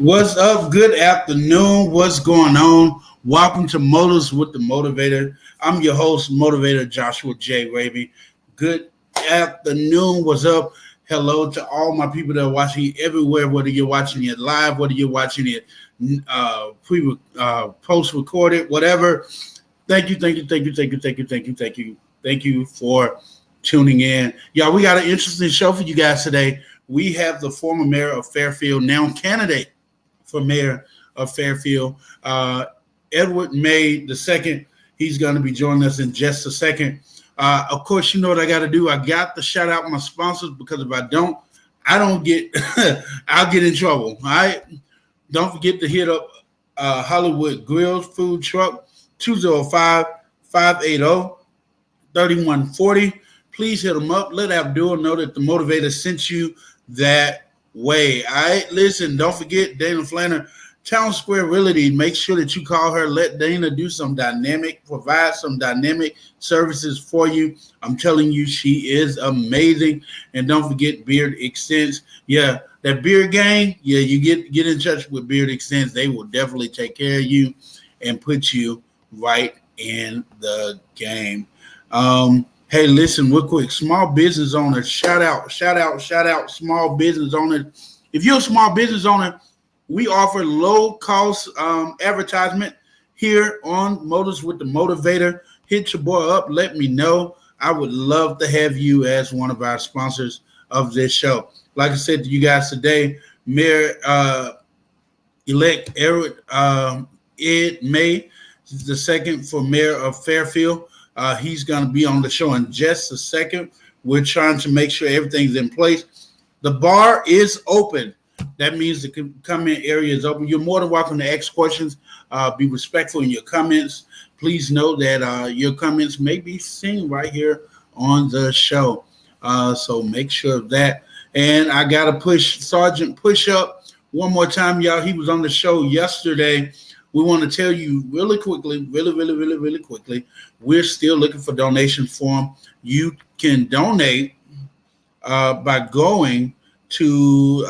What's up? Good afternoon. What's going on? Welcome to Motors with the Motivator. I'm your host, Motivator Joshua J. Raby. Good afternoon. What's up? Hello to all my people that are watching everywhere, whether you're watching it live, whether you're watching it post-recorded, whatever. Thank you for tuning in. Y'all, we got an interesting show for you guys today. We have the former mayor of Fairfield, now candidate for mayor of Fairfield, Edward May II. He's going to be joining us in just a second. Of course, you know what I got to do. I got to shout out my sponsors, because if I don't get, I'll get in trouble. All right. Don't forget to hit up Hollywood Grills Food Truck, 205-580-3140. Please hit them up. Let Abdul know that the Motivator sent you that way. All right. Listen, don't forget Dana Flanner, Town Square Realty. Make sure that you call her. Let Dana do provide some dynamic services for you. I'm telling you, she is amazing. And don't forget Beard Extends. Yeah, that Beard gang. Yeah, you get in touch with Beard Extends. They will definitely take care of you and put you right in the game. Hey, listen, real quick. Small business owners, shout out, small business owners. If you're a small business owner, we offer low-cost advertisement here on Motors with the Motivator. Hit your boy up. Let me know. I would love to have you as one of our sponsors of this show. Like I said to you guys today, Mayor-elect Ed May II for mayor of Fairfield. He's going to be on the show in just a second. We're trying to make sure everything's in place. The bar is open. That means the comment area is open. You're more than welcome to ask questions. Be respectful in your comments. Please know that your comments may be seen right here on the show. So make sure of that. And I got to push Sergeant Push Up one more time, y'all. He was on the show yesterday. We want to tell you really quickly, really quickly, we're still looking for donation form. You can donate by going to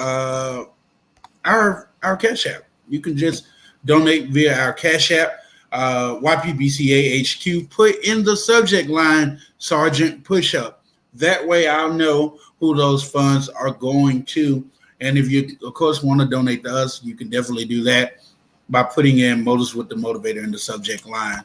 our Cash App. You can just donate via our Cash App, YPBCA HQ. Put in the subject line, Sergeant Push Up. That way I'll know who those funds are going to. And if you, of course, want to donate to us, you can definitely do that by putting in Motors with the Motivator in the subject line.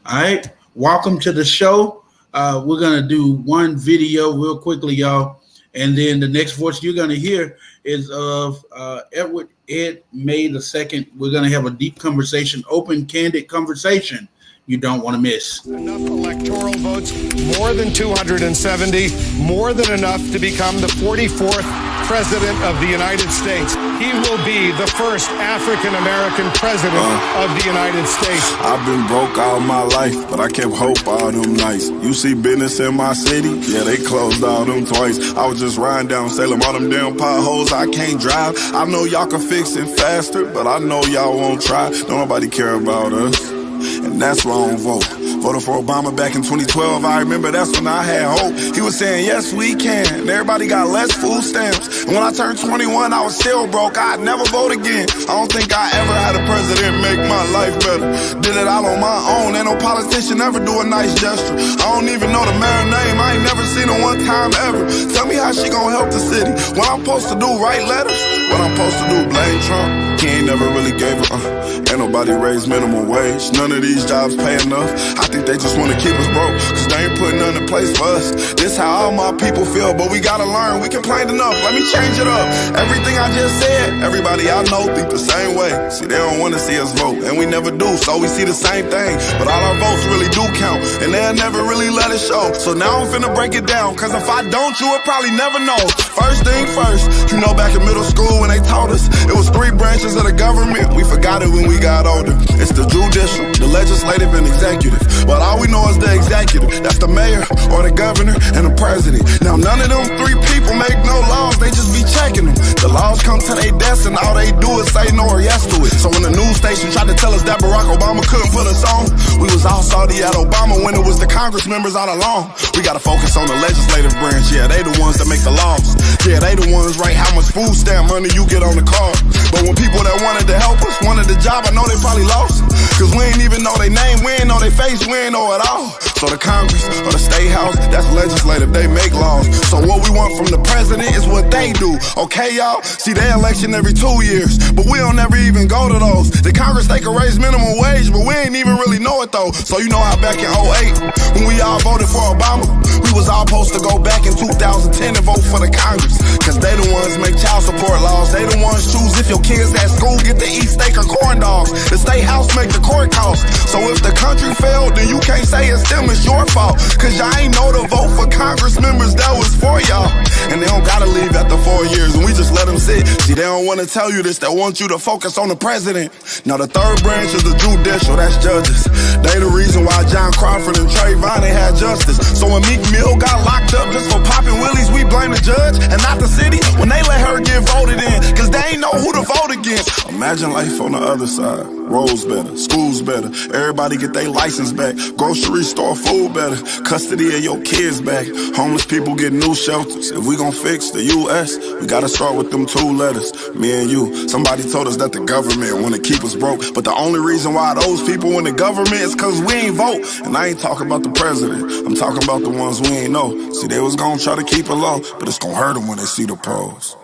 All right. Welcome to the show. We're going to do one video real quickly, y'all. And then the next voice you're going to hear is of Edward Ed May II. We're going to have a deep conversation, open, candid conversation you don't want to miss. Enough electoral votes, more than 270, more than enough to become the 44th president of the United States. He will be the first African-American president of the United States. I've been broke all my life, but I kept hope all them nights. You see business in my city? Yeah, they closed all them twice. I was just riding down Salem, all them damn potholes. I can't drive. I know y'all can fix it faster, but I know y'all won't try. Don't nobody care about us. And that's why I don't vote. Voted for Obama back in 2012. I remember that's when I had hope. He was saying, yes, we can. And everybody got less food stamps. And when I turned 21, I was still broke. I'd never vote again. I don't think I ever had a president make my life better. Did it all on my own. Ain't no politician ever do a nice gesture. I don't even know the mayor's name. I ain't never seen her one time ever. Tell me how she gonna help the city. What I'm supposed to do, write letters? What I'm supposed to do, blame Trump? He ain't never really gave her. Ain't nobody raised minimum wage. None of these jobs pay enough. I think they just want to keep us broke, cause they ain't putting nothing in place for us. This how all my people feel, but we gotta learn. We complained enough, let me change it up. Everything I just said, everybody I know think the same way. See, they don't want to see us vote, and we never do, so we see the same thing. But all our votes really do count, and they'll never really let it show. So now I'm finna break it down, cause if I don't, you would probably never know. First thing first, you know back in middle school when they taught us, it was 3 branches of the government. We forgot it when we got older. It's the judicial, the legislative, and executive. But all we know is the executive. That's the mayor or the governor and the president. Now none of them 3 people make no laws, they just be checking them. The laws come them to their deaths, and all they do is say no or yes to it. So when the news station tried to tell us that Barack Obama couldn't put us on, we was all salty at Obama when it was the Congress members all along. We gotta focus on the legislative branch, yeah, they the ones that make the laws. Yeah, they the ones write how much food stamp money you get on the card. But when people that wanted to help us wanted the job, I know they probably lost. Cause we ain't even know their name, we ain't know their face, we ain't know it all. So the Congress or the State House, that's legislative, they make laws. So what we want from the president is what they do, okay y'all? See, they election every 2 years, but we don't ever even go to those. The Congress, they can raise minimum wage, but we ain't even really know it though. So you know how back in 08, when we all voted for Obama, we was all supposed to go back in 2010 and vote for the Congress. Cause they the ones make child support laws, they the ones choose if your kids at school get to eat steak or corn dogs. The State House make the court calls. So if the country failed, then you can't say it's them, it's your fault. Cause y'all ain't know to vote for Congress members that was for y'all. And they don't gotta leave after 4 years, and we just let them sit. See, they don't wanna tell you this, they want you to focus on the president. Now the third branch is the judicial, that's judges. They the reason why John Crawford and Trayvon ain't had justice. So when Meek Mill got locked up just for popping willies, we blame the judge and not the city when they let her get voted in, cause they ain't know who to vote against. Imagine life on the other side. Roads better, schools better, everybody get their license back, grocery store food better, custody of your kids back, homeless people get new shelters. If we gon' fix the U.S., we gotta start with them 2 letters, me and you. Somebody told us that the government wanna keep us broke, but the only reason why those people in the government is cause we ain't vote. And I ain't talking about the president, I'm talking about the ones we ain't know. See, they was gonna try to keep it low, but it's gonna hurt them when they see the pros.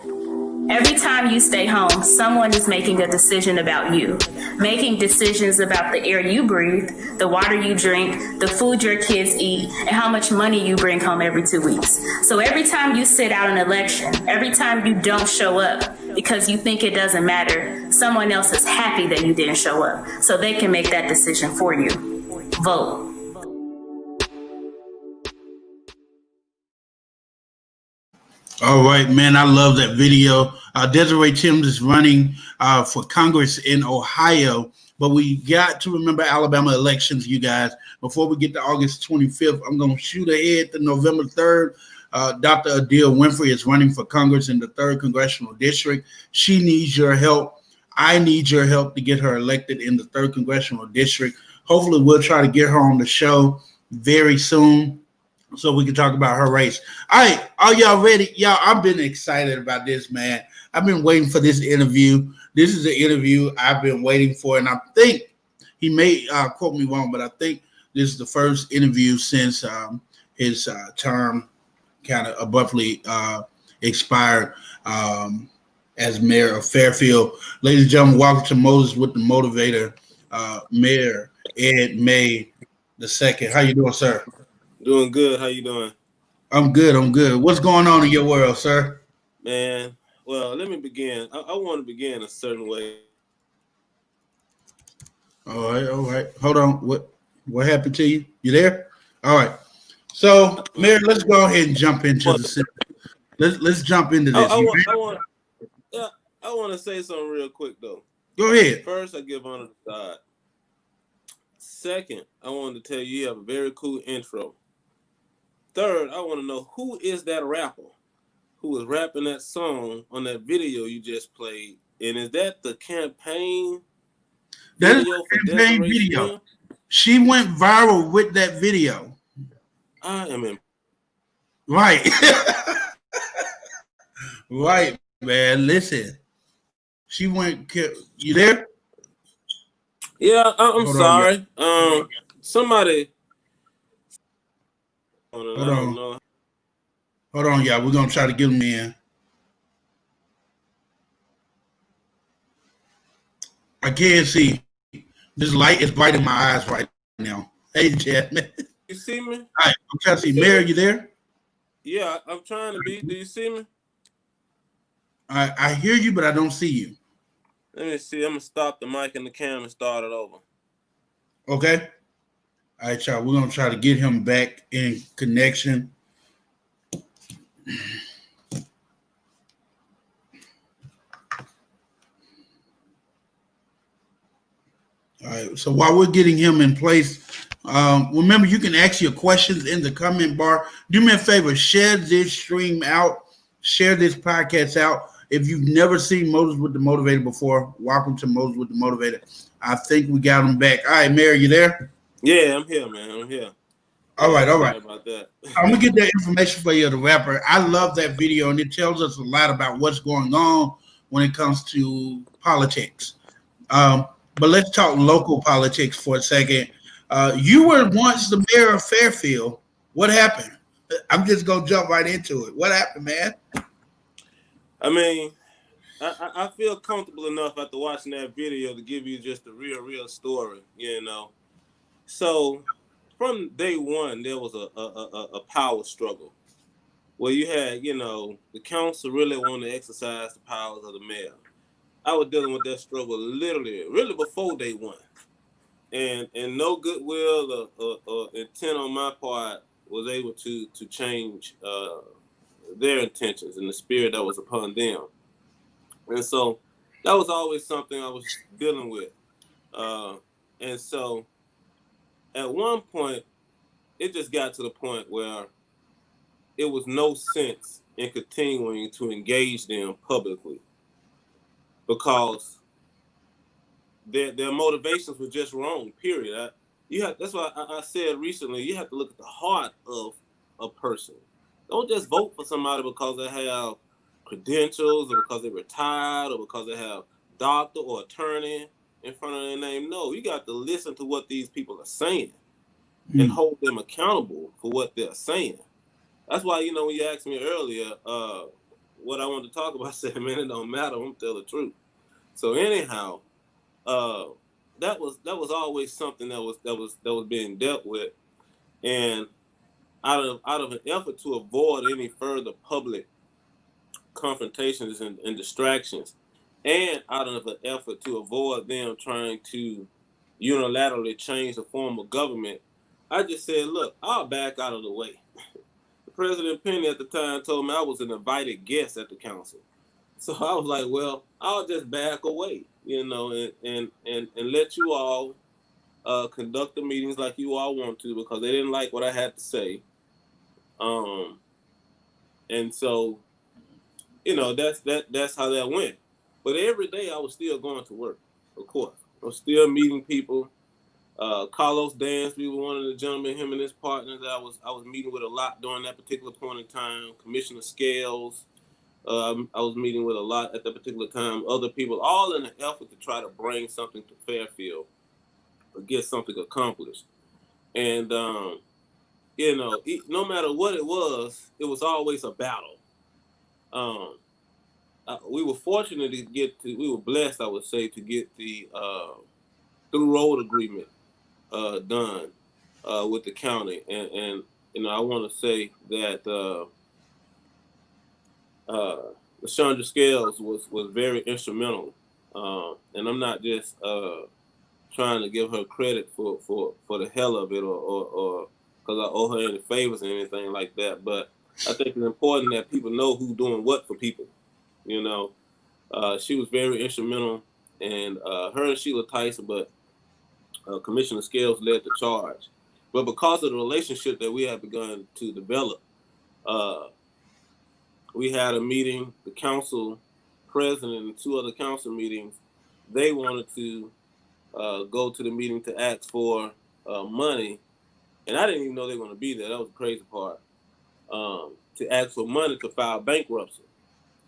Every time you stay home, someone is making a decision about you, making decisions about the air you breathe, the water you drink, the food your kids eat, and how much money you bring home every 2 weeks. So every time you sit out an election, every time you don't show up because you think it doesn't matter, someone else is happy that you didn't show up, so they can make that decision for you. Vote. All right, man. I love that video. Desiree Timms is running for Congress in Ohio, but we got to remember Alabama elections, you guys. Before we get to August 25th, I'm going to shoot ahead to November 3rd. Dr. Adele Winfrey is running for Congress in the 3rd Congressional District. She needs your help. I need your help to get her elected in the 3rd Congressional District. Hopefully, we'll try to get her on the show very soon, so we can talk about her race. All right, are y'all ready? Y'all, I've been excited about this, man. I've been waiting for this interview. This is an interview I've been waiting for, and I think he may quote me wrong, but I think this is the first interview since his term kind of abruptly expired as mayor of Fairfield. Ladies and gentlemen, welcome to Moses with the Motivator, Mayor Ed May II. How you doing, sir? Doing good. How you doing? I'm good. I'm good. What's going on in your world, sir? Man, well, let me begin. I want to begin a certain way. All right. Hold on. What happened to you? You there? All right. So, Mayor, let's go ahead and jump into the. Let's jump into this. I want to say something real quick though. Go ahead. First, I give honor to God. Second, I wanted to tell you have a very cool intro. Third, I want to know who is that rapper who was rapping that song on that video you just played, and is that the campaign? That is the campaign video. She went viral with that video. I am in. Right. Right, man. Listen. She went. You there? Yeah, I'm sorry. Somebody. Hold on. Hold on, y'all. We're gonna try to get them in. I can't see. This light is bright in my eyes right now. Hey, Jasmine. You see me? All right, I'm trying to see. Mary, you there? Yeah, I'm trying to be. Do you see me? I hear you, but I don't see you. Let me see. I'm gonna stop the mic and the camera and start it over. Okay. All right, y'all. We're gonna try to get him back in connection. All right. So while we're getting him in place, remember you can ask your questions in the comment bar. Do me a favor, share this stream out, share this podcast out, If you've never seen Moses with the Motivator before, welcome to Moses with the Motivator. I think we got him back. All right, Mayor, you there? Yeah, I'm here, man. I'm here. All right. Sorry about that. I'm gonna get that information for you, the rapper. I love that video, and it tells us a lot about what's going on when it comes to politics. But let's talk local politics for a second. You were once the mayor of Fairfield. What happened? I'm just gonna jump right into it. What happened, man? I mean, I feel comfortable enough after watching that video to give you just a real story, you know. So from day one, there was a power struggle where you had, you know, the council really wanted to exercise the powers of the mayor. I was dealing with that struggle really before day one. And no goodwill or intent on my part was able to change their intentions and the spirit that was upon them. And so that was always something I was dealing with. And so at one point, it just got to the point where it was no sense in continuing to engage them publicly because their motivations were just wrong, period. That's why I said recently, you have to look at the heart of a person. Don't just vote for somebody because they have credentials or because they're retired or because they have doctor or attorney in front of their name. No, you got to listen to what these people are saying and hold them accountable for what they're saying. That's why, you know, when you asked me earlier what I wanted to talk about, I said, man, it don't matter. I'm gonna tell the truth. So anyhow, that was always something that was being dealt with, and out of an effort to avoid any further public confrontations and distractions, and out of an effort to avoid them trying to unilaterally change the form of government, I just said, look, I'll back out of the way. President Penny at the time told me I was an invited guest at the council. So I was like, well, I'll just back away, you know, and let you all conduct the meetings like you all want to, because they didn't like what I had to say. And so, you know, that's how that went. But every day I was still going to work, of course. I was still meeting people. Carlos Dansby was one of the gentlemen, him and his partners that I was meeting with a lot during that particular point in time. Commissioner Scales, I was meeting with a lot at that particular time. Other people, all in an effort to try to bring something to Fairfield or get something accomplished. And you know, no matter what it was always a battle. We were fortunate to we were blessed, I would say, to get the through road agreement done with the county, and you know, I want to say that LaShondra Scales was very instrumental, and I'm not just trying to give her credit for the hell of it or because I owe her any favors or anything like that, but I think it's important that people know who's doing what for people. You know, she was very instrumental, and her and Sheila Tyson, but Commissioner Scales led the charge. But because of the relationship that we had begun to develop, we had a meeting, the council president and two other council meetings. They wanted to go to the meeting to ask for money, and I didn't even know they were going to be there. That was the crazy part. To ask for money to file bankruptcy.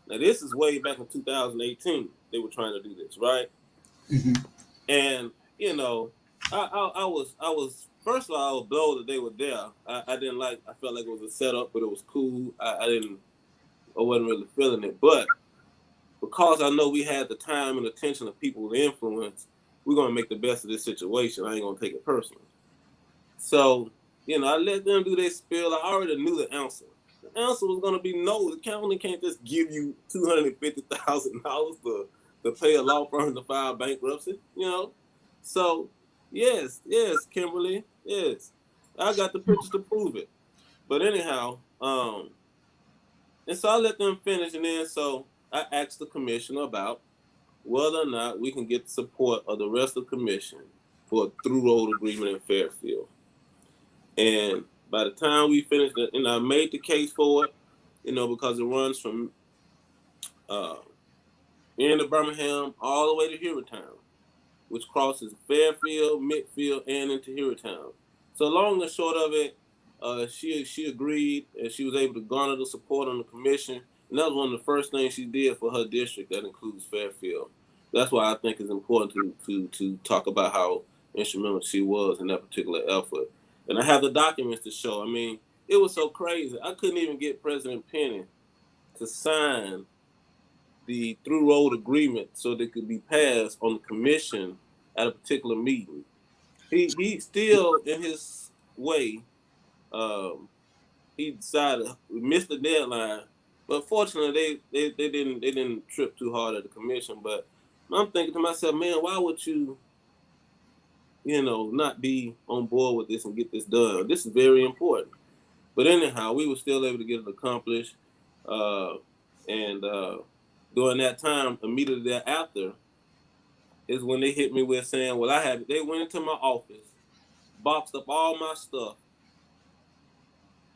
Now, this is way back in 2018. They were trying to do this, right? Mm-hmm. And, you know, I was first of all, I was blown that they were there. I felt like it was a setup, but it was cool. I wasn't really feeling it. But because I know we had the time and attention of people with influence, we're going to make the best of this situation. I ain't going to take it personally. So, you know, I let them do their spiel. I already knew the answer. The answer was going to be no. The county can't just give you $250,000 to pay a law firm to file bankruptcy, you know? So, yes, Kimberly, yes. I got the pictures to prove it. But anyhow, and so I let them finish, and then so I asked the commissioner about whether or not we can get the support of the rest of the commission for a through road agreement in Fairfield. And by the time we finished it, and I made the case for it, you know, because it runs from into Birmingham all the way to Hewrytown, which crosses Fairfield, Midfield, and into Hewrytown. So long and short of it, she agreed, and she was able to garner the support on the commission. And that was one of the first things she did for her district. That includes Fairfield. That's why I think it's important to talk about how instrumental she was in that particular effort. And I have the documents to show. I mean, it was so crazy. I couldn't even get President Penny to sign the through road agreement so that it could be passed on the commission at a particular meeting. He still, in his way, he decided to miss the deadline. But fortunately, they didn't trip too hard at the commission. But I'm thinking to myself, man, why would you not be on board with this and get this done? This is very important. But anyhow, we were still able to get it accomplished. And during that time, immediately thereafter, is when they hit me with saying, well, they went into my office, boxed up all my stuff.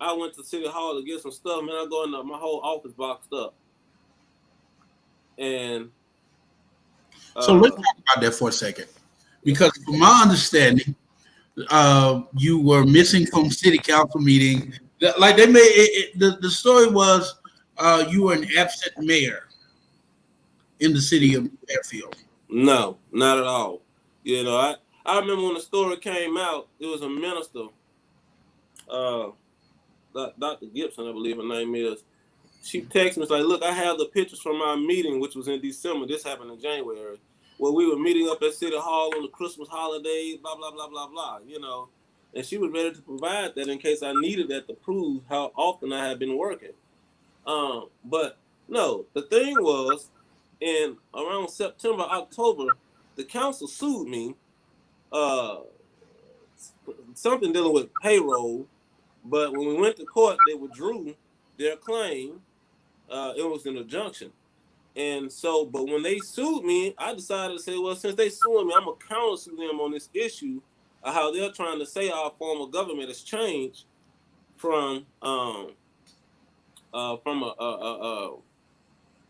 I went to City Hall to get some stuff, man. I go in my whole office boxed up. And so let's talk about that for a second. Because from my understanding, you were missing from city council meeting. Like they made it, the story was you were an absent mayor in the city of Fairfield. No, not at all. I remember when the story came out, it was a minister, Dr. Gibson, I believe her name is. She texted me, like, look, I have the pictures from our meeting, which was in December. This happened in January, where we were meeting up at City Hall on the Christmas holidays, blah, blah, blah, blah, blah, And she was ready to provide that in case I needed that to prove how often I had been working. But no, the thing was, in around September, October, the council sued me, something dealing with payroll. But when we went to court, they withdrew their claim. It was an injunction. And so, but when they sued me, I decided to say, well, since they sued me, I'm going to counsel them on this issue of how they're trying to say our form of government has changed from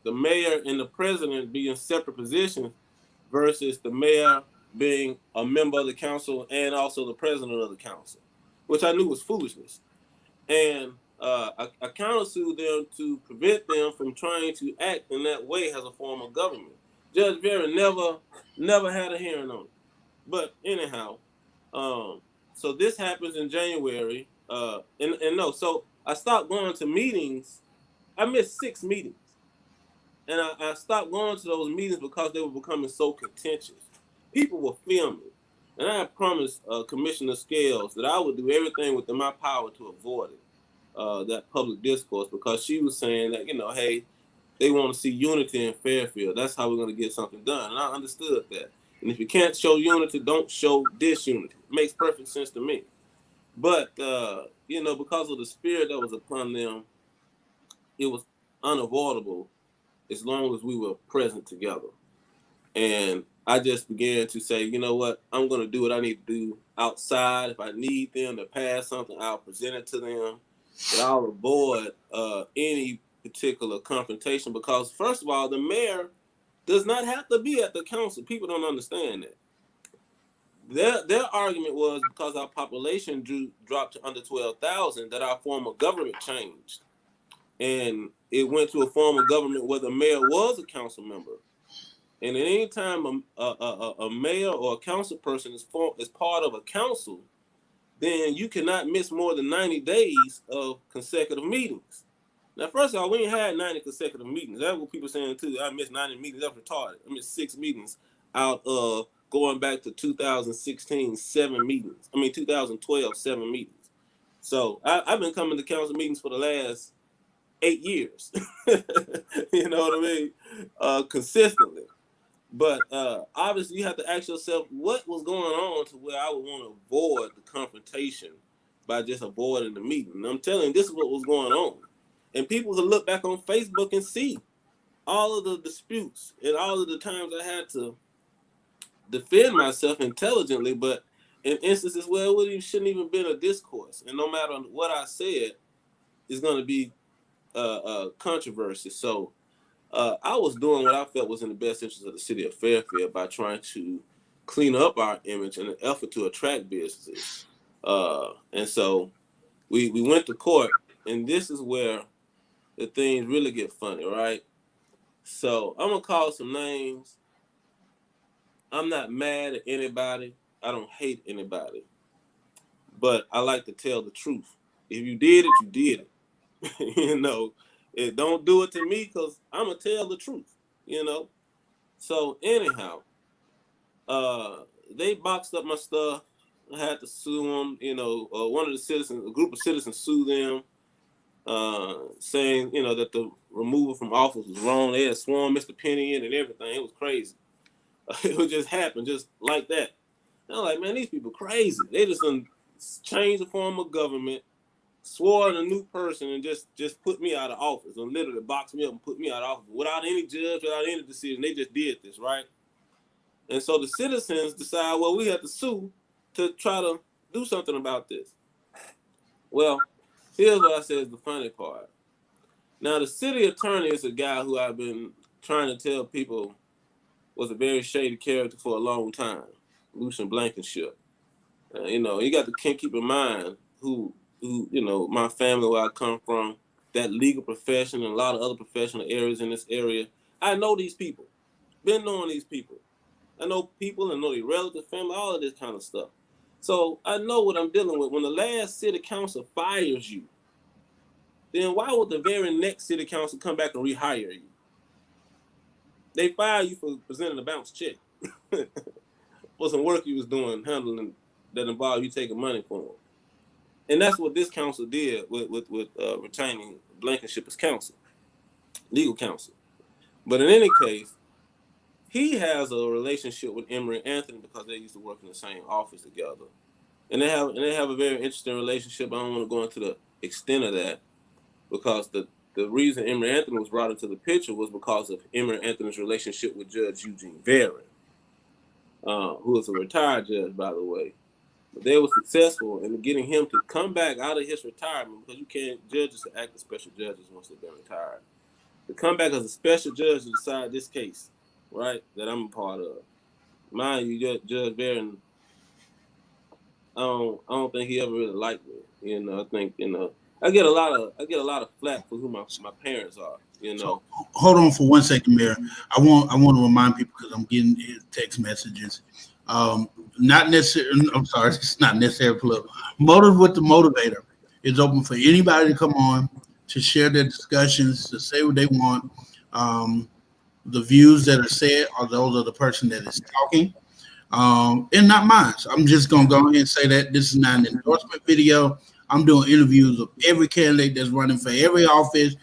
the mayor and the president being separate positions versus the mayor being a member of the council and also the president of the council, which I knew was foolishness. And I counseled them to prevent them from trying to act in that way as a form of government. Judge Vera never had a hearing on it. But anyhow, so this happens in January. So I stopped going to meetings. I missed 6 meetings. And I stopped going to those meetings because they were becoming so contentious. People were filming. And I had promised Commissioner Scales that I would do everything within my power to avoid it, that public discourse, because she was saying that, hey, they want to see unity in Fairfield. That's how we're going to get something done. And I understood that. And if you can't show unity, don't show disunity. It makes perfect sense to me. But, because of the spirit that was upon them, it was unavoidable as long as we were present together. And I just began to say, you know what, I'm going to do what I need to do outside. If I need them to pass something, I'll present it to them. But I'll avoid any particular confrontation because, first of all, the mayor does not have to be at the council. People don't understand that. Their argument was because our population dropped to under 12,000 that our form of government changed. And it went to a form of government where the mayor was a council member. And at any time a mayor or a council person is part of a council, then you cannot miss more than 90 days of consecutive meetings. Now, first of all, we ain't had 90 consecutive meetings. That's what people are saying too. I missed 90 meetings. That's retarded. I missed 6 meetings out of going back to 2016, 7 meetings. 2012, 7 meetings. So I've been coming to council meetings for the last 8 years. You know what I mean? Consistently. But obviously, you have to ask yourself what was going on to where I would want to avoid the confrontation by just avoiding the meeting. And I'm telling you, this is what was going on. And people can look back on Facebook and see all of the disputes and all of the times I had to defend myself intelligently, but in instances where it shouldn't even been a discourse. And no matter what I said, it's going to be controversy. So I was doing what I felt was in the best interest of the city of Fairfield by trying to clean up our image in an effort to attract businesses. And so we went to court, and this is where the things really get funny, right? So I'm gonna call some names. I'm not mad at anybody. I don't hate anybody, but I like to tell the truth. If you did it, you did it. Don't do it to me, because I'm gonna tell the truth. So anyhow, they boxed up my stuff. I had to sue them. One of the citizens, a group of citizens, sued them, saying that the removal from office was wrong. They had sworn Mr. Penny in and everything. It was crazy. It would just happen, just like that. And I'm like, man, these people crazy. They just changed the form of government, swore in a new person, and just put me out of office, and literally boxed me up and put me out of office without any judge, without any decision. They just did this, right? And so the citizens decide, well, we have to sue to try to do something about this. Well, here's what I say is the funny part. Now, the city attorney is a guy who I've been trying to tell people was a very shady character for a long time, Lucian Blankenship. You got to keep in mind who my family, where I come from, that legal profession, and a lot of other professional areas in this area. I know these people, been knowing these people. I know people and know their relatives, family, all of this kind of stuff. So I know what I'm dealing with. When the last city council fires you, then why would the very next city council come back and rehire you? They fire you for presenting a bounce check for some work you was doing, handling that involved you taking money from them. And that's what this council did with retaining Blankenship as counsel, legal counsel. But in any case, he has a relationship with Emory Anthony because they used to work in the same office together, and they have a very interesting relationship. I don't want to go into the extent of that, because the reason Emory Anthony was brought into the picture was because of Emory Anthony's relationship with Judge Eugene Varon, who is a retired judge, by the way. But they were successful in getting him to come back out of his retirement, because you can't judges to act as special judges once they've been retired. To come back as a special judge to decide this case, right, that I'm a part of. Mind you, Judge Varon, I don't think he ever really liked me. I think I get a lot of flack for who my parents are. So hold on for 1 second, Mayor. I want to remind people, because I'm getting text messages. Not necessarily. I'm sorry, it's not necessarily political. Motive with the Motivator is open for anybody to come on to share their discussions, to say what they want. The views that are said are those of the person that is talking, and not mine. So I'm just gonna go ahead and say that this is not an endorsement video. I'm doing interviews of every candidate that's running for every office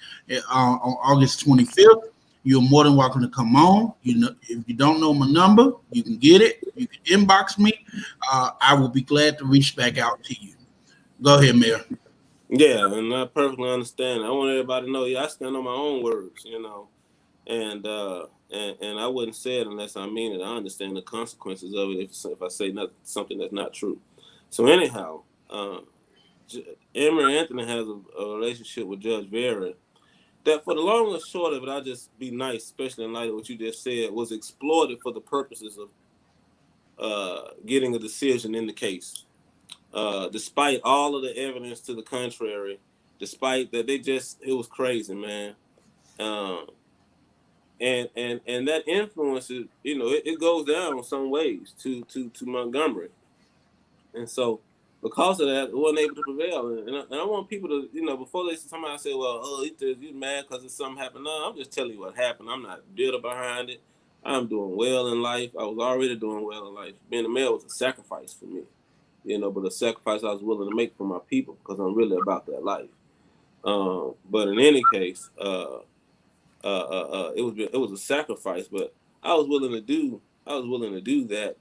on August 25th. You're more than welcome to come on. If you don't know my number, you can get it. You can inbox me. I will be glad to reach back out to you. Go ahead, Mayor. Yeah, and I perfectly understand. I want everybody to know, I stand on my own words, and I wouldn't say it unless I mean it. I understand the consequences of it if I say something that's not true. So anyhow, Emory Anthony has a relationship with Judge Varon that, for the long and short of it, I'll just be nice, especially in light of what you just said, was exploited for the purposes of getting a decision in the case. Despite all of the evidence to the contrary, despite that, it was crazy, man. And that influences, it goes down in some ways to Montgomery. And so because of that, it wasn't able to prevail. And I want people to, before somebody say, well, he's mad because something happened. No, I'm just telling you what happened. I'm not bitter behind it. I'm doing well in life. I was already doing well in life. Being a mayor was a sacrifice for me, but a sacrifice I was willing to make for my people, because I'm really about that life. But in any case, it was a sacrifice, but I was willing to do that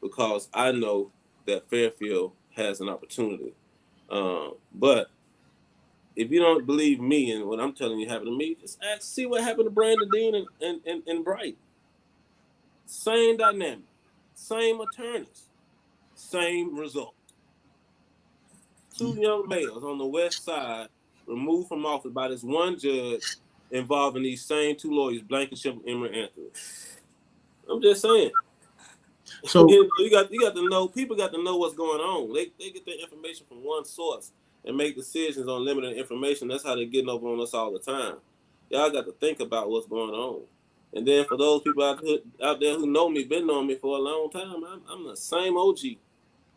because I know that Fairfield has an opportunity. But if you don't believe me and what I'm telling you happened to me, just see what happened to Brandon Dean and Bright. Same dynamic, same attorneys, same result. Two young males on the west side removed from office by this one judge involving these same two lawyers, Blankenship and Emory Anthony. I'm just saying. So you got to know, people got to know what's going on. They get their information from one source and make decisions on limited information. That's how they're getting over on us all the time. Y'all got to think about what's going on. And then for those people out there who know me, been knowing me for a long time, I'm the same OG.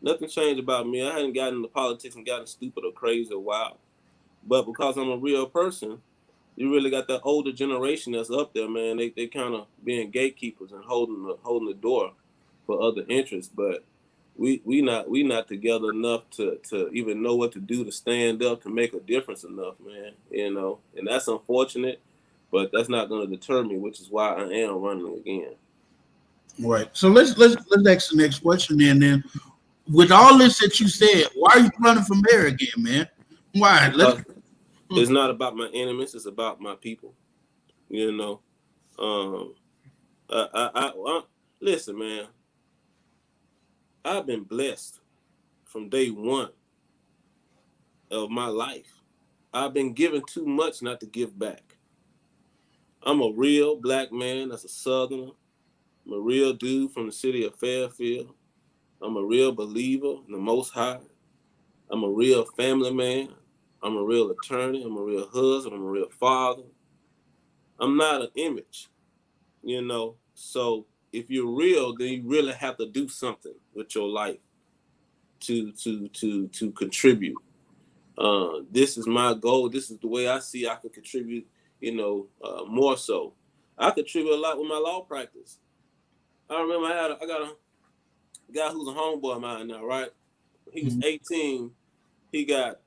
Nothing changed about me. I hadn't gotten into politics and gotten stupid or crazy or wild. But because I'm a real person, you really got that older generation that's up there, man. They kind of being gatekeepers and holding the door for other interests. But we not together enough to even know what to do to stand up to make a difference enough, man. You know, and that's unfortunate, but that's not going to deter me, which is why I am running again. Right. So let's ask the next question then. With all this that you said, why are you running for mayor again, man? Why? It's not about my enemies. It's about my people. You know, I listen, man. I've been blessed from day one of my life. I've been given too much not to give back. I'm a real black man that's a Southerner. I'm a real dude from the city of Fairfield. I'm a real believer in the Most High. I'm a real family man. I'm a real attorney. I'm a real husband. I'm a real father. I'm not an image, you know. So if you're real, then you really have to do something with your life to contribute. This is my goal. This is the way I see I can contribute, you know, more so. I contribute a lot with my law practice. I remember I got a guy who's a homeboy of mine now, right? He was 18. He got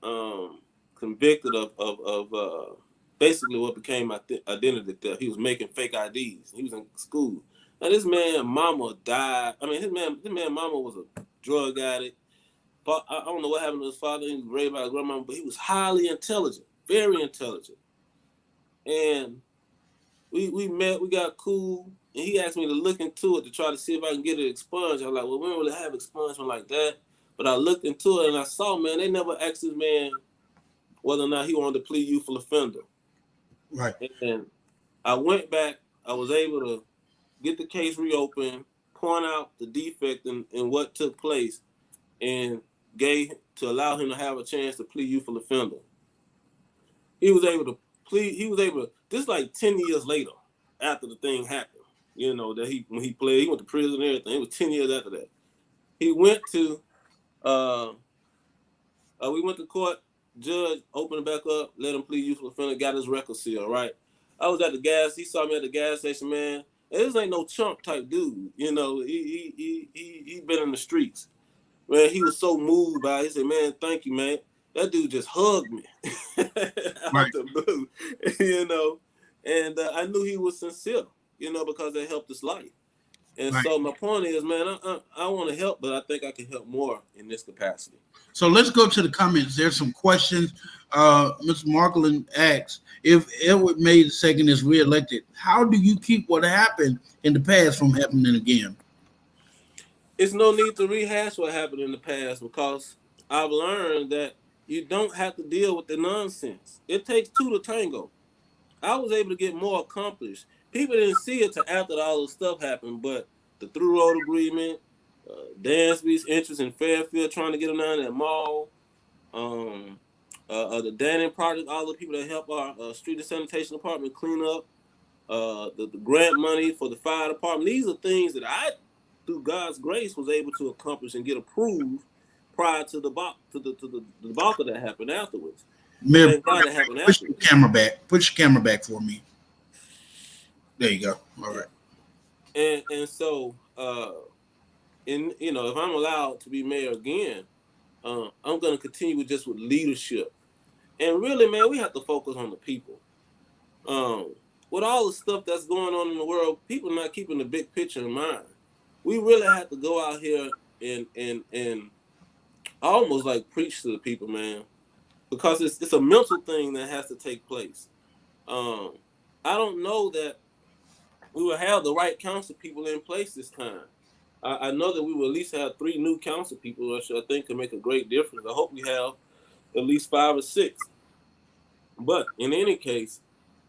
convicted of basically what became identity theft. He was making fake IDs. He was in school. Now this man mama died. I mean, his man mama was a drug addict. But I don't know what happened to his father. He was raised by his grandmama, but he was highly intelligent, very intelligent. And we met, we got cool, and he asked me to look into it to try to see if I can get it expunged. I was like, well, we don't really have expungement like that. But I looked into it and I saw, man, they never asked this man whether or not he wanted to plead youthful offender. Right. And I went back, I was able to get the case reopened, point out the defect in what took place, and to allow him to have a chance to plead youthful offender. He was able to, this like 10 years later, after the thing happened, you know, that when he pled, he went to prison and everything. It was 10 years after that. He went to, we went to court, judge opened it back up, let him plead youthful offender, got his record sealed, right? I was at the he saw me at the gas station, man. And this ain't no chump type dude, you know, he been in the streets. Man, he was so moved by it. He said, man, thank you, man. That dude just hugged me out the blue, you know. And I knew he was sincere, you know, because it helped his life. And so my point is, man, I want to help, but I think I can help more in this capacity. So let's go to the comments. There's some questions. Mr. Markland asks, if Edward May II is reelected, how do you keep what happened in the past from happening again? It's no need to rehash what happened in the past because I've learned that you don't have to deal with the nonsense. It takes two to tango. I was able to get more accomplished. People didn't see it till after all the stuff happened, but the through road agreement, Dansby's interest in Fairfield, trying to get them down that mall, the Danning project, all the people that help our street and sanitation department clean up, the grant money for the fire department. These are things that I, through God's grace, was able to accomplish and get approved prior to the debacle that happened afterwards. Mayor, push your camera back. Push your camera back for me. There you go. All right. And so, you know, if I'm allowed to be mayor again, I'm going to continue with leadership. And really, man, we have to focus on the people. With all the stuff that's going on in the world, people are not keeping the big picture in mind. We really have to go out here and almost like preach to the people, man, because it's a mental thing that has to take place. I don't know that we will have the right council people in place this time. I know that we will at least have 3 new council people, which I think can make a great difference. I hope we have at least 5 or 6. But in any case,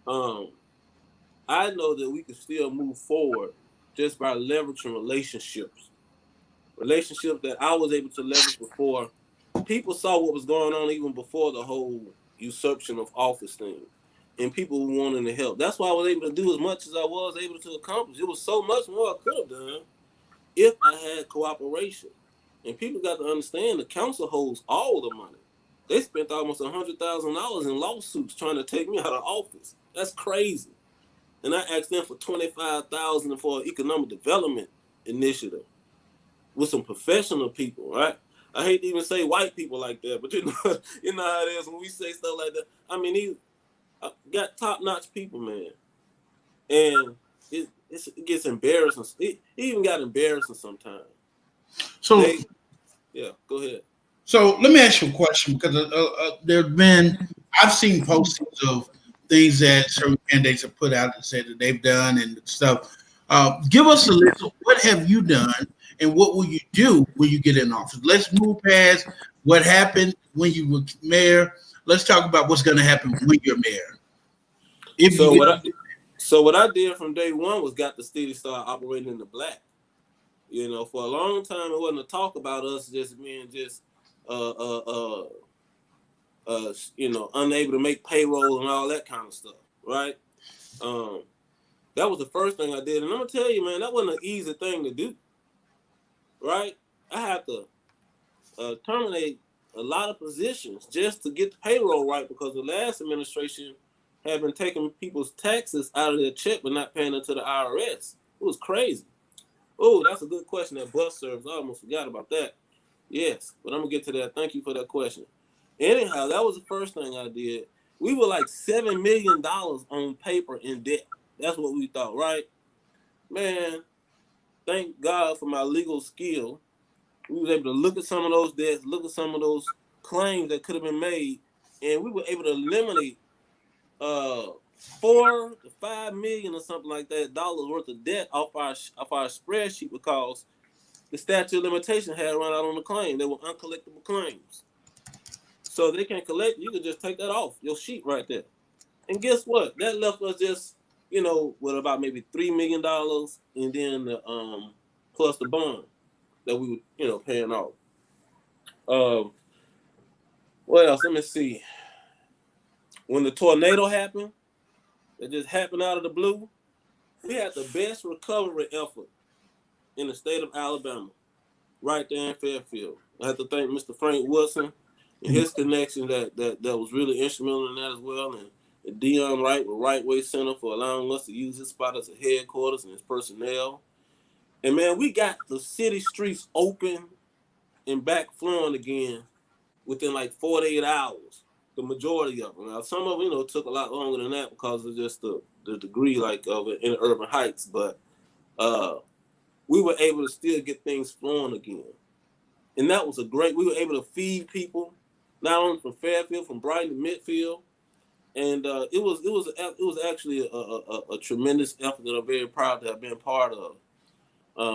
I know that we can still move forward just by leveraging relationships that I was able to leverage before. People saw what was going on even before the whole usurpation of office thing, and people were wanting to help. That's why I was able to do as much as I was able to accomplish. It was so much more I could have done if I had cooperation. And people got to understand the council holds all the money. They spent almost $100,000 in lawsuits trying to take me out of office. That's crazy. And I asked them for $25,000 for an economic development initiative with some professional people, right? I hate to even say white people like that, but you know how it is when we say stuff like that. I mean, he got top-notch people, man. And it gets embarrassing. It even got embarrassing sometimes. So, yeah, go ahead. So let me ask you a question, because I've seen postings of things that certain candidates have put out and said that they've done and stuff. Give us a list of what have you done and what will you do when you get in office. Let's move past what happened when you were mayor. Let's talk about what's going to happen when you're mayor. So what I did from day one was got the city start operating in the black. You know, for a long time it wasn't a talk about us just being just unable to make payroll and all that kind of stuff, right? That was the first thing I did, and I'm gonna tell you, man, that wasn't an easy thing to do, right? I had to terminate a lot of positions just to get the payroll right, because the last administration had been taking people's taxes out of their check but not paying it to the IRS. It was crazy. Oh, that's a good question. That bus service, I almost forgot about that. Yes, but I'm gonna get to that. Thank you for that question. Anyhow, that was the first thing I did. We were like $7 million on paper in debt. That's what we thought, right? Man, thank God for my legal skill. We was able to look at some of those debts, look at some of those claims that could have been made, and we were able to eliminate $4 to $5 million or something like that dollars worth of debt off our spreadsheet, because the statute of limitation had run out on the claim. They were uncollectible claims. So they can't collect, you can just take that off your sheet right there. And guess what? That left us just, with about maybe $3 million, and then the plus the bond that we were, paying off. What else? Let me see. When the tornado happened, it just happened out of the blue, we had the best recovery effort in the state of Alabama, right there in Fairfield. I have to thank Mr. Frank Wilson and his connection that was really instrumental in that as well. And Dion Wright with Right Way Center for allowing us to use his spot as a headquarters and his personnel. And man, we got the city streets open and back flowing again within like 48 hours. The majority of them. Now, some of them, took a lot longer than that because of just the degree of it in urban heights. But we were able to still get things flowing again. And that was we were able to feed people, not only from Fairfield, from Brighton to Midfield. And it was actually a tremendous effort that I'm very proud to have been part of.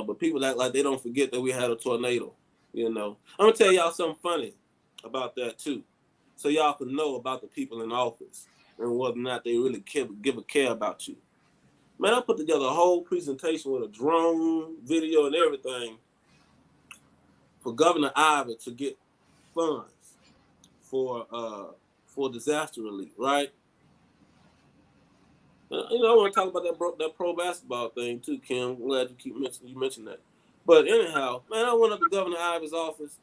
But people act like they don't forget that we had a tornado. I'm gonna tell y'all something funny about that too, so y'all can know about the people in office and whether or not they really give a care about you. Man, I put together a whole presentation with a drone, video, and everything for Governor Ivey to get funds for disaster relief, right? I want to talk about that pro basketball thing too, Kim. I'm glad you mentioned that. But anyhow, man, I went up to Governor Ivey's office.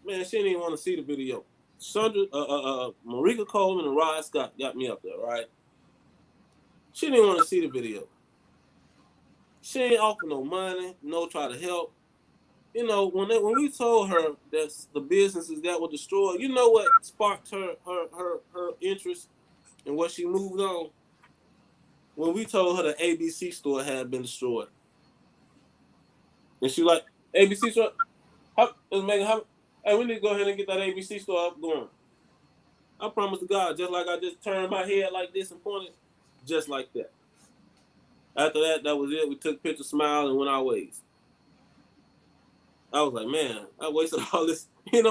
Man, she didn't even want to see the video. Sandra, Marika Coleman and Rod Scott got me up there, right? She didn't want to see the video. She ain't offer no money, no try to help. When we told her that the businesses that were destroyed, you know what sparked her interest and what she moved on? When we told her the ABC store had been destroyed. And she like, ABC store? Hey, we need to go ahead and get that ABC store up going. I promise to God, just like I just turned my head like this and pointed, just like that. After that was it. We took pictures, smiled, and went our ways. I was like, man, I wasted all this. I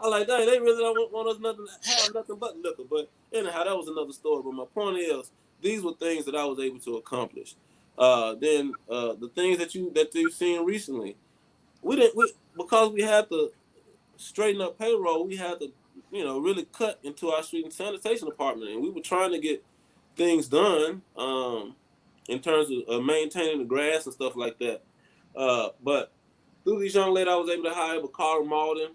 like, dang, they really don't want us have nothing but liquor. But anyhow, that was another story. But my point is, these were things that I was able to accomplish. Then the things that you've seen recently, because we had to straighten up payroll, we had to really cut into our street and sanitation department, and we were trying to get things done in terms of maintaining the grass and stuff like that. But through these young ladies, I was able to hire Bakara Malden,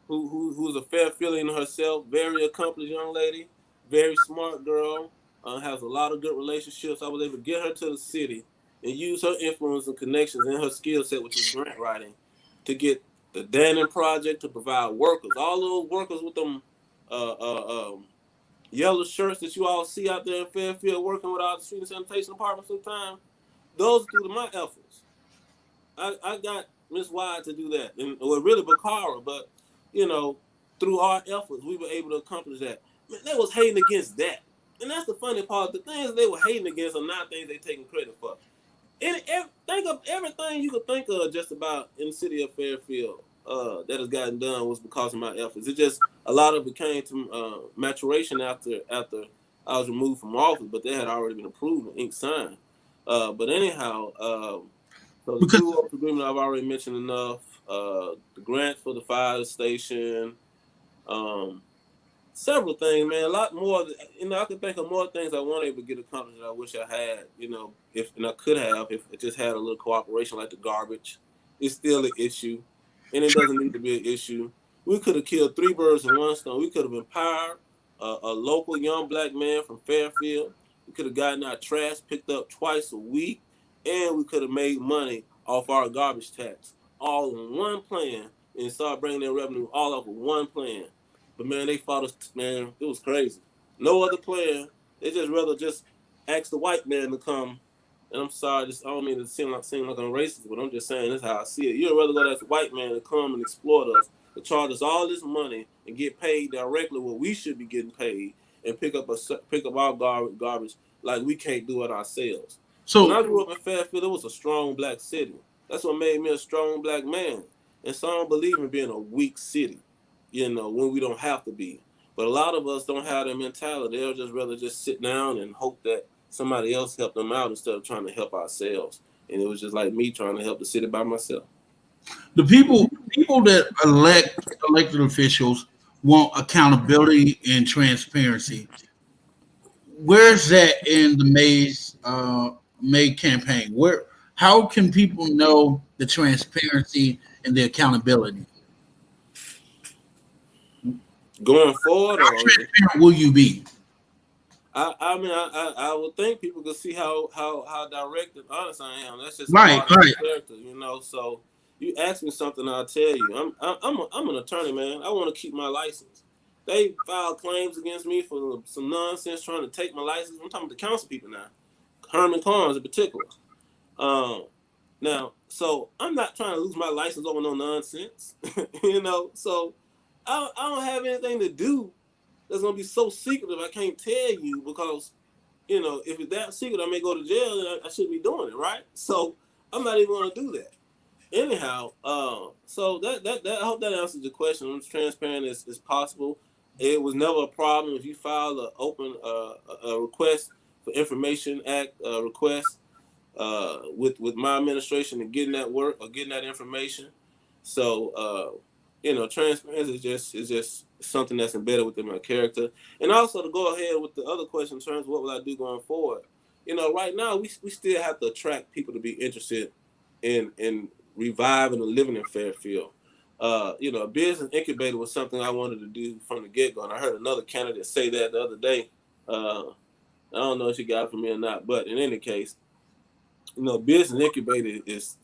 who's a Fairfieldian herself, very accomplished young lady, very smart girl, has a lot of good relationships. I was able to get her to the city and use her influence and connections and her skill set, which is grant writing, to get the Dannon Project to provide workers. All those workers with them yellow shirts that you all see out there in Fairfield working with our street and sanitation department sometimes, those are through my efforts. I got Miss Wide to do that, and well, really Bakara, but through our efforts, we were able to accomplish that. Man, they was hating against that, and that's the funny part. The things they were hating against are not things they taking credit for. Think of everything you could think of just about in the city of Fairfield that has gotten done was because of my efforts. It just a lot of it came to maturation after I was removed from office, but they had already been approved and ink signed. But anyhow, so the two agreement I've already mentioned enough. The grant for the fire station, several things, man. A lot more. I could think of more things I wanted to get accomplished that I wish I had. And I could have if it just had a little cooperation, like the garbage. It's still an issue, and it doesn't need to be an issue. We could have killed 3 birds with one stone. We could have empowered a local young black man from Fairfield. We could have gotten our trash picked up twice a week, and we could have made money off our garbage tax, all in one plan, and start bringing in revenue all off of one plan. But man, they fought us, man. It was crazy. No other plan. They just rather just ask the white man to come. And I'm sorry, I don't mean to seem like I'm racist, but I'm just saying this is how I see it. You'd rather go to ask the white man to come and exploit us, to charge us all this money and get paid directly what we should be getting paid, and pick up our garbage like we can't do it ourselves. So when I grew up in Fairfield, it was a strong black city. That's what made me a strong black man. And some don't believe in being a weak city, when we don't have to be. But a lot of us don't have that mentality. They'll just rather just sit down and hope that somebody else help them out instead of trying to help ourselves. And it was just like me trying to help the city by myself. The people that elected officials want accountability and transparency. Where's that in the May campaign? How can people know the transparency and the accountability? Going forward, how transparent will you be? I would think people could see how direct and honest I am. That's just right. Character, So you ask me something, I'll tell you. I'm an attorney, man. I want to keep my license. They filed claims against me for some nonsense trying to take my license. I'm talking about the council people now, Herman Carnes in particular. Now, so I'm not trying to lose my license over no nonsense, So I don't have anything to do that's gonna be so secretive I can't tell you, because if it's that secret I may go to jail and I shouldn't be doing it, right? So I'm not even gonna do that. Anyhow, so that I hope that answers the question. I'm as transparent as possible. It was never a problem if you file an open a request for information act request with my administration and getting that work or getting that information. So transparency is just something that's embedded within my character. And also, to go ahead with the other question in terms of what will I do going forward, right now we still have to attract people to be interested in reviving and living in Fairfield. A business incubator was something I wanted to do from the get-go, and I heard another candidate say that the other day. I don't know if she got it from me or not, but in any case, business incubator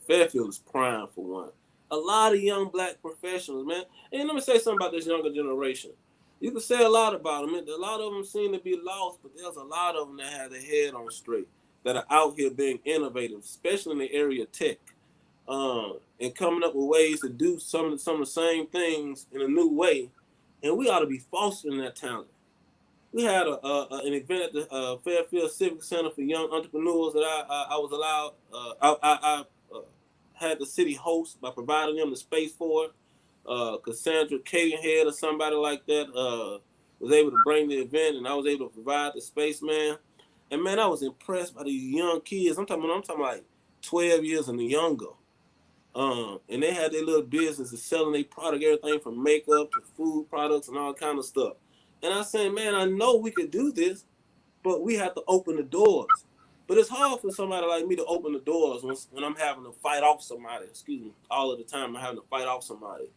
Fairfield is prime for one. A lot of young black professionals, man. And let me say something about this younger generation. You can say a lot about them. A lot of them seem to be lost, but there's a lot of them that have their head on straight, that are out here being innovative, especially in the area of tech, and coming up with ways to do some of the same things in a new way. And we ought to be fostering that talent. We had an event at the Fairfield Civic Center for young entrepreneurs that I was allowed. I had the city host by providing them the space for it. Cassandra Cadenhead or somebody like that was able to bring the event, and I was able to provide the space, man. And man, I was impressed by these young kids. I'm talking like 12 years and younger. And they had their little businesses selling their product, everything from makeup to food products and all kind of stuff. And I said, man, I know we could do this, but we have to open the doors. But it's hard for somebody like me to open the doors when I'm having to fight off somebody. Excuse me, all of the time I'm having to fight off somebody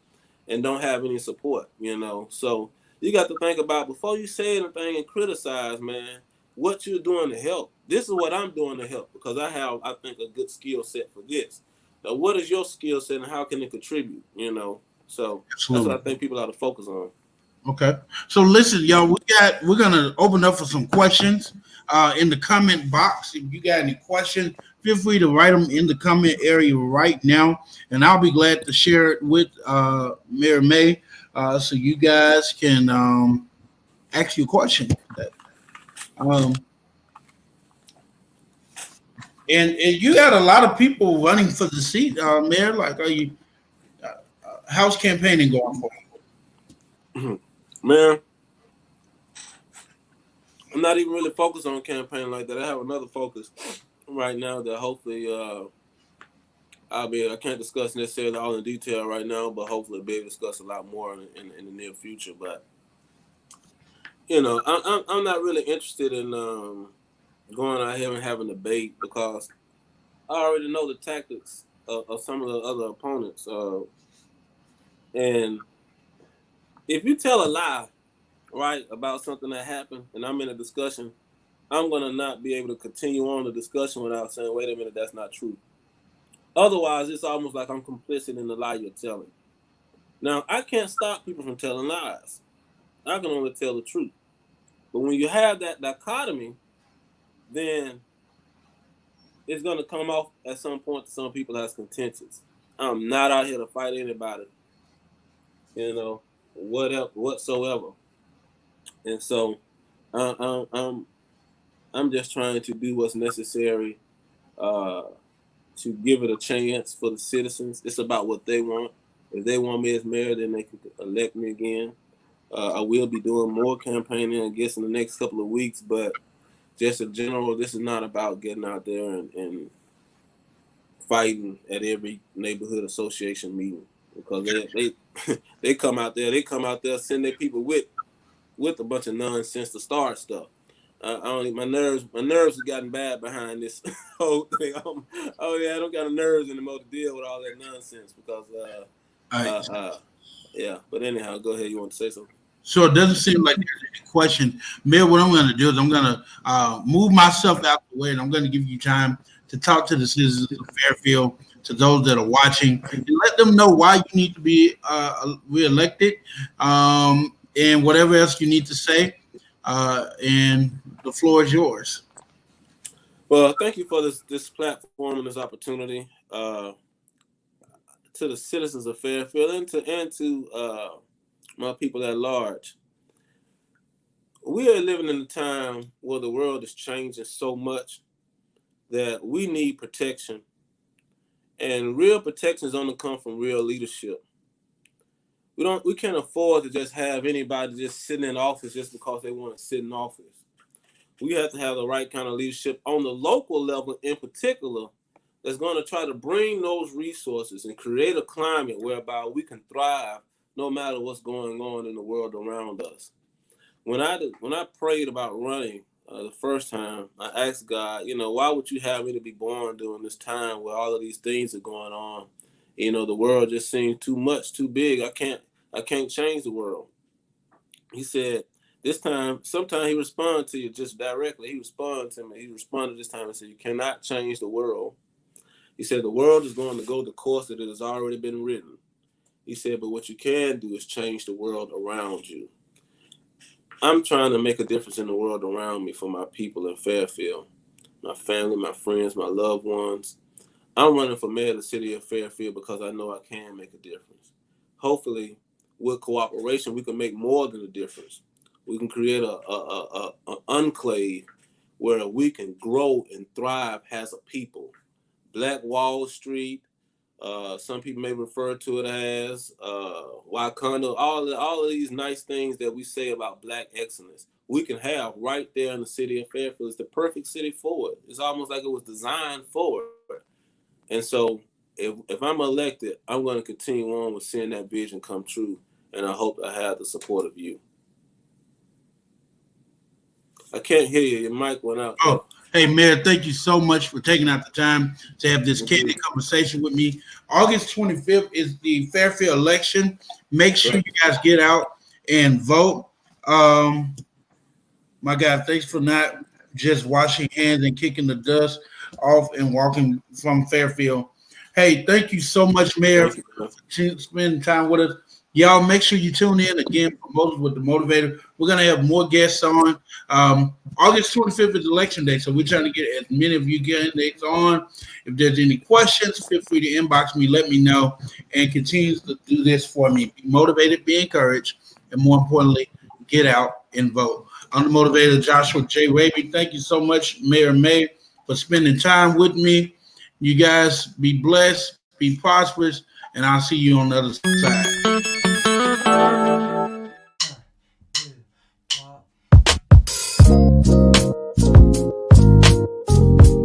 and don't have any support, you know. So you got to think about, before you say anything and criticize, man, what you're doing to help. This is what I'm doing to help, because I have, I think, a good skill set for this. Now, what is your skill set and how can it contribute, you know? So Absolutely. That's what I think people ought to focus on. Okay. So listen, y'all, we're gonna open up for some questions in the comment box. If you got any questions, feel free to write them in the comment area right now, and I'll be glad to share it with Mayor May, so you guys can ask you a question. And you got a lot of people running for the seat, Mayor. Like, are you? How's campaigning going for you? Man, I'm not even really focused on campaign like that. I have another focus right now that hopefully I can't discuss necessarily all in detail right now, but hopefully be able to discuss a lot more in the near future. But you know, I'm not really interested in going out here and having a debate, because I already know the tactics of some of the other opponents. And if you tell a lie, right, about something that happened, and I'm in a discussion, I'm going to not be able to continue on the discussion without saying, wait a minute, that's not true. Otherwise, it's almost like I'm complicit in the lie you're telling. Now, I can't stop people from telling lies. I can only tell the truth. But when you have that dichotomy, then it's going to come off at some point to some people as contentious. I'm not out here to fight anybody, you know, whatsoever. And so I'm just trying to do what's necessary to give it a chance for the citizens. It's about what they want. If they want me as mayor, then they can elect me again. I will be doing more campaigning, I guess, in the next couple of weeks. But just in general, this is not about getting out there and fighting at every neighborhood association meeting, because they come out there, send their people with a bunch of nonsense to start stuff. My nerves have gotten bad behind this whole thing. I don't got the nerves anymore to deal with all that nonsense, because yeah. But anyhow, go ahead. You want to say something? So it doesn't seem like there's any question. Mayor, what I'm going to do is I'm going to move myself out the way, and I'm going to give you time to talk to the citizens of Fairfield, to those that are watching, and let them know why you need to be reelected, and whatever else you need to say. And the floor is yours. Well, thank you for this platform and this opportunity, to the citizens of Fairfield and to my people at large. We are living in a time where the world is changing so much that we need protection, and real protection is only come from real leadership. We can't afford to just have anybody just sitting in office just because they want to sit in office. We have to have the right kind of leadership on the local level in particular, that's going to try to bring those resources and create a climate whereby we can thrive no matter what's going on in the world around us. When I prayed about running the first time, I asked God, why would you have me to be born during this time where all of these things are going on? The world just seems too much, too big. I can't change the world. He said, sometimes he responded to you just directly. He responded to me. He responded this time and said, you cannot change the world. He said, the world is going to go the course that it has already been written. He said, but what you can do is change the world around you. I'm trying to make a difference in the world around me for my people in Fairfield, my family, my friends, my loved ones. I'm running for mayor of the city of Fairfield because I know I can make a difference. Hopefully, with cooperation, we can make more than a difference. We can create an enclave where we can grow and thrive as a people. Black Wall Street, Some people may refer to it as Wakanda. All of these nice things that we say about Black excellence, we can have right there in the city of Fairfield. It's the perfect city for it. It's almost like it was designed for it. And so if I'm elected, I'm going to continue on with seeing that vision come true. And I hope I have the support of you. I can't hear you. Your mic went out. Oh, hey, Mayor, thank you so much for taking out the time to have this candid conversation with me. August 25th is the Fairfield election. Make sure you guys get out and vote. My God, thanks for not just washing hands and kicking the dust off and walking from Fairfield. Hey, thank you so much, Mayor, for spending time with us. Y'all, make sure you tune in again for Moses with the Motivator. We're going to have more guests on. August 25th is election day, so we're trying to get as many of you candidates on. If there's any questions, feel free to inbox me, let me know, and continue to do this for me. Be motivated, be encouraged, and more importantly, get out and vote. I'm the Motivator, Joshua J. Raby. Thank you so much, Mayor May, for spending time with me. You guys be blessed, be prosperous, and I'll see you on the other side.